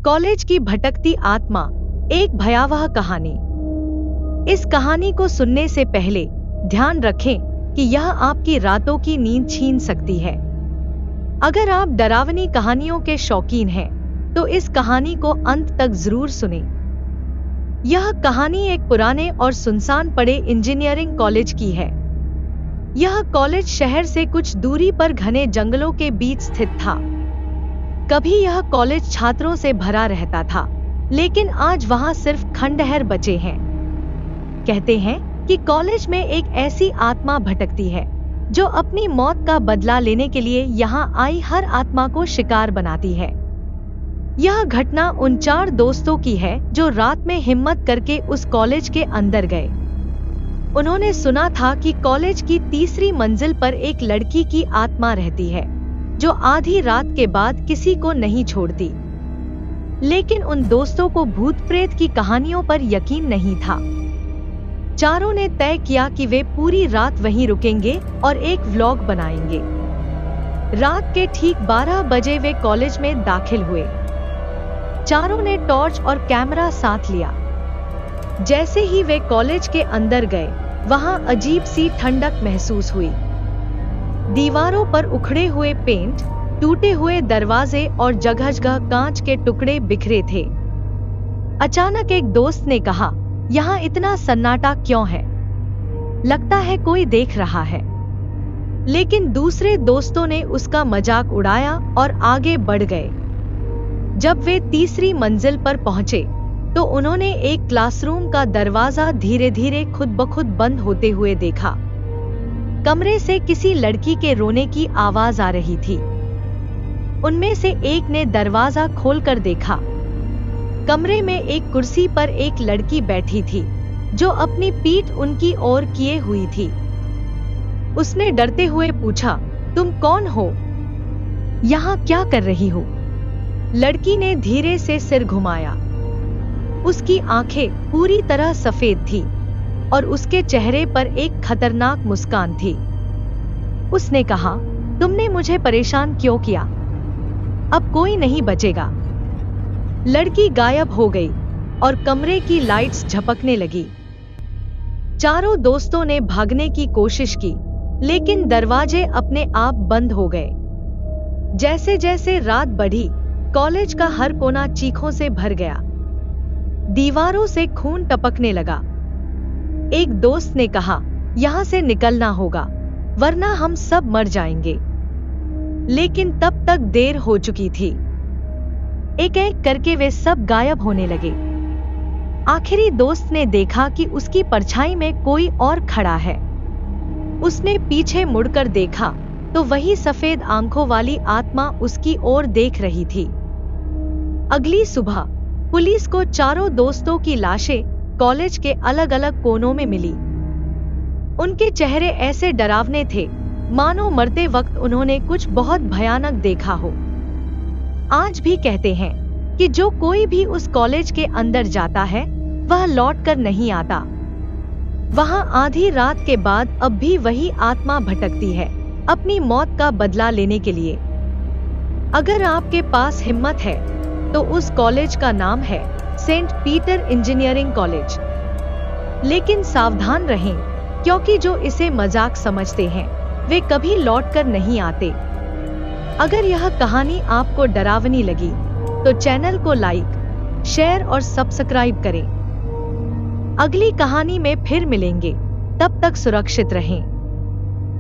College की भटकती आत्मा, एक भयावह कहानी। इस कहानी को सुनने से पहले ध्यान रखें कि यह आपकी रातों की नींद छीन सकती है। अगर आप डरावनी कहानियों के शौकीन हैं, तो इस कहानी को अंत तक जरूर सुनें। यह कहानी एक पुराने और सुनसान पड़े इंजीनियरिंग कॉलेज की है। यह कॉलेज शहर से कुछ दूरी पर घने जंगलों के बीच स्थित था। कभी यह कॉलेज छात्रों से भरा रहता था, लेकिन आज वहां सिर्फ खंडहर बचे हैं। कहते हैं कि कॉलेज में एक ऐसी आत्मा भटकती है जो अपनी मौत का बदला लेने के लिए यहां आई हर आत्मा को शिकार बनाती है। यह घटना उन 4 दोस्तों की है जो रात में हिम्मत करके उस कॉलेज के अंदर गए। उन्होंने सुना था कि कॉलेज की तीसरी मंजिल पर एक लड़की की आत्मा रहती है जो आधी रात के बाद किसी को नहीं छोड़ती। लेकिन उन दोस्तों को भूत प्रेत की कहानियों पर यकीन नहीं था। चारों ने तय किया कि वे पूरी रात वहीं रुकेंगे और एक व्लॉग बनाएंगे। रात के ठीक 12 बजे वे कॉलेज में दाखिल हुए। चारों ने टॉर्च और कैमरा साथ लिया। जैसे ही वे कॉलेज के अंदर गए, वहां अजीब सी ठंडक महसूस हुई। दीवारों पर उखड़े हुए पेंट, टूटे हुए दरवाजे और जगह-जगह कांच के टुकड़े बिखरे थे। अचानक एक दोस्त ने कहा, यहाँ इतना सन्नाटा क्यों है? लगता है कोई देख रहा है। लेकिन दूसरे दोस्तों ने उसका मजाक उड़ाया और आगे बढ़ गए। जब वे तीसरी मंजिल पर पहुंचे, तो उन्होंने एक क्लासरूम का दरवाजा धीरे धीरे खुद ब खुद बंद होते हुए देखा। कमरे से किसी लड़की के रोने की आवाज आ रही थी। उनमें से एक ने दरवाजा खोलकर देखा। कमरे में एक कुर्सी पर एक लड़की बैठी थी जो अपनी पीठ उनकी ओर किए हुई थी। उसने डरते हुए पूछा, तुम कौन हो? यहाँ क्या कर रही हो? लड़की ने धीरे से सिर घुमाया। उसकी आंखें पूरी तरह सफेद थी और उसके चेहरे पर एक खतरनाक मुस्कान थी। उसने कहा, तुमने मुझे परेशान क्यों किया? अब कोई नहीं बचेगा। लड़की गायब हो गई और कमरे की लाइट्स झपकने लगी। चारों दोस्तों ने भागने की कोशिश की, लेकिन दरवाजे अपने आप बंद हो गए। जैसे जैसे रात बढ़ी, कॉलेज का हर कोना चीखों से भर गया। दीवारों से खून टपकने लगा। एक दोस्त ने कहा, यहाँ से निकलना होगा, वरना हम सब मर जाएंगे। लेकिन तब तक देर हो चुकी थी। एक एक करके वे सब गायब होने लगे। आखिरी दोस्त ने देखा कि उसकी परछाई में कोई और खड़ा है। उसने पीछे मुड़कर देखा तो वही सफेद आंखों वाली आत्मा उसकी ओर देख रही थी। अगली सुबह पुलिस को चारों दोस्तों की लाशें कॉलेज के अलग अलग कोनों में मिली। उनके चेहरे ऐसे डरावने थे मानो मरते वक्त उन्होंने कुछ बहुत भयानक देखा हो। आज भी कहते हैं कि जो कोई भी उस कॉलेज के अंदर जाता है, वह लौट कर नहीं आता। वहां आधी रात के बाद अब भी वही आत्मा भटकती है, अपनी मौत का बदला लेने के लिए। अगर आपके पास हिम्मत है, तो उस कॉलेज का नाम है सेंट पीटर इंजीनियरिंग कॉलेज। लेकिन सावधान रहें, क्योंकि जो इसे मजाक समझते हैं, वे कभी लौटकर नहीं आते। अगर यह कहानी आपको डरावनी लगी, तो चैनल को लाइक, शेयर और सब्सक्राइब करें। अगली कहानी में फिर मिलेंगे, तब तक सुरक्षित रहें।